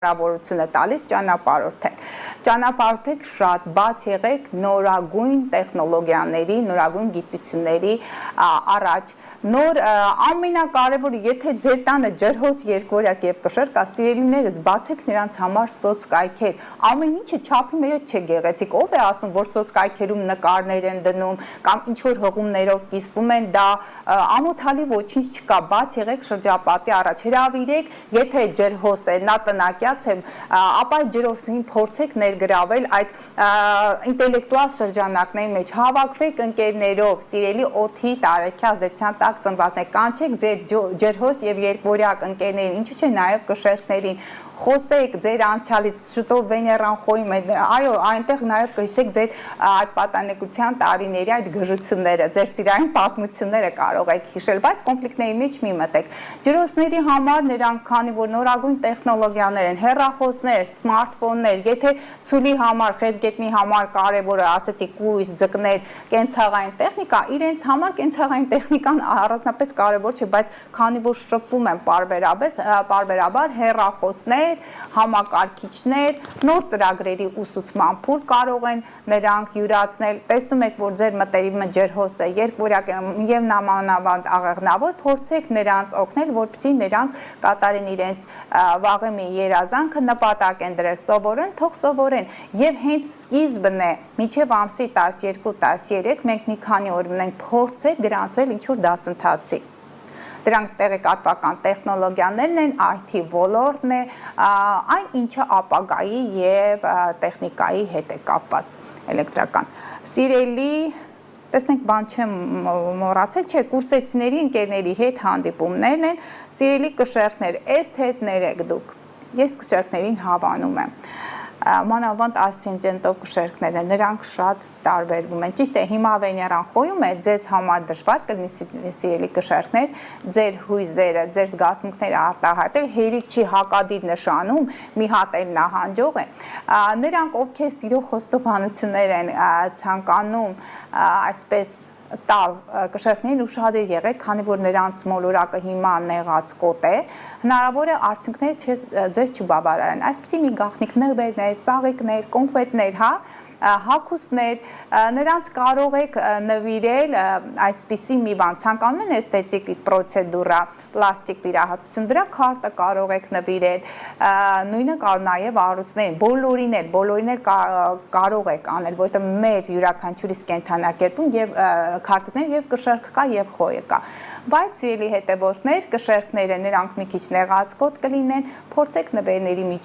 հնարավորություն է տալիս ճանապարհորդեք շատ, բաց եղեք նորագույն տեխնոլոգիաների, նորագույն գիտությունների առաջ։ Նոր ամենակարևորը, եթե ձեր տանը ջրհոս երկորյակ եւ կշեռ կա, սիրելիներս, բացեք նրանց համար սոցկայքեր։ Ամեն ինչը չափի մեջ չէ գեղեցիկ։ Ով է ասում, որ սոցկայքերում նկարներ են դնում կամ ինչ որ հղումներով կիսվում են, դա ամոթալի ոչինչ չկա։ Բաց եղեք շրջապատի առաջ, հրավիրեք, եթե ջրհոս է, նա տնակյաց է, ապա այդ ջրհոսին փորձեք ներգրավել այդ ինտելեկտուալ շրջանակների մեջ, հավաքվեք ընկերներով, սիրելի օդի տարեքի ազդեցության տակ ծնվածներ, կանչեք ձեր ջրհոս եւ երկվորյակ ընկերներին, ինչու՞ չէ նաեւ կշեռքներին, խոսեք ձեր անցյալից, շուտով Վեներան խոյում է, այո, այնտեղ նաև կհիշեք ձեր այդ պատանեկության տարիների այդ գժությունները, ձեր սիրային պատմությունները կարող եք հիշել, բայց կոնֆլիկտների մեջ մի մտեք։ Ջրհոսների համար նրանք, քանի որ նորագույն տեխնոլոգիաներ են, հեռախոսներ, սմարթֆոններ, եթե ցուլի համար, խեցգետնի համար կարևորը, ասեցի, կույս, ձկներ, կենցաղային տեխնիկա, իրենց համար կենցաղային տեխնիկան առանձնապես կարևոր չէ, բայց քանի որ շփվում են պարբերաբար հեռախոսներ, համակարգիչներ, նոր ծրագրերի ուսուցման փուլ կարող են նրանք յուրացնել, տեսնում եք, որ ձեր մտերիմը ջրհոս է, երկվորյակ եւ նամանավանդ աղեղնավոր, փորձեք նրանց օգնել, որպեսզի նրանք կատարեն իրենց վաղեմի երազանքը, նպատակ են դրել, սովորեն, թող սովորեն եւ հենց սկիզբն է, մինչեւ ամսի 12-13 մենք մի քանի օր ունենք փորձել գրանցվել ինչ որ դասընթացի։ Դրանք տեղեկատվական տեխնոլոգիաներն են, IT ոլորտն է, այն ինչը ապագայի եւ տեխնիկայի հետ է կապված էլեկտրական։ Սիրելի, տեսնենք բան չեմ մոռացել, չէ, կուրսեցիների ընկերների հետ հանդիպումներն են, սիրելի կշեռքներ, ըստ հետներ եք դուք։ Ես կշեռքներին հավանում եմ։ Մանավանդ ասցենդենտով կշեռքներ են, նրանք շատ տարբերվում են։ Ճիշտ է, հիմա Վեներան խոյում է, ձեզ համար դժվար կլինի սիրելի կշեռքներ, ձեր հույզերը, ձեր զգացմունքները արտահայտել, հերիք չի հակադիր նշանում, մի հատ էլ նահանջող է։ Նրանք, ովքեր սիրո խոստովանություններ են ցանկանում, այսպես տալ կշեռքներին ուշադիր եղեք, քանի որ նրանց մոլորակը հիմա նեղած կոտ է, հնարավոր է արդյունքները ձեզ չբավարարեն։ Այսպիսի մի գաղտնիք նվերներ, ծաղիկներ, կոնֆետներ, հա, հագուստներ, նրանց կարող եք նվիրել այսպիսի մի բան, ցանկանում են էսթետիկ պրոցեդուրա, պլաստիկ վիրահատություն, դրա քարտը կարող եք նվիրել, նույնը կարող նաև առույցներին, բոլորին կարող եք անել, որտեղ մեր յուրաքանչյուրիս կենդանակերպում եւ քարտեզներ եւ կշեռք կա եւ խոյը կա։ Բայց սիրելի հետևորդներ, կշեռքները նրանք մի քիչ նեղացկոտ կլինեն, փորձեք նվերների միջով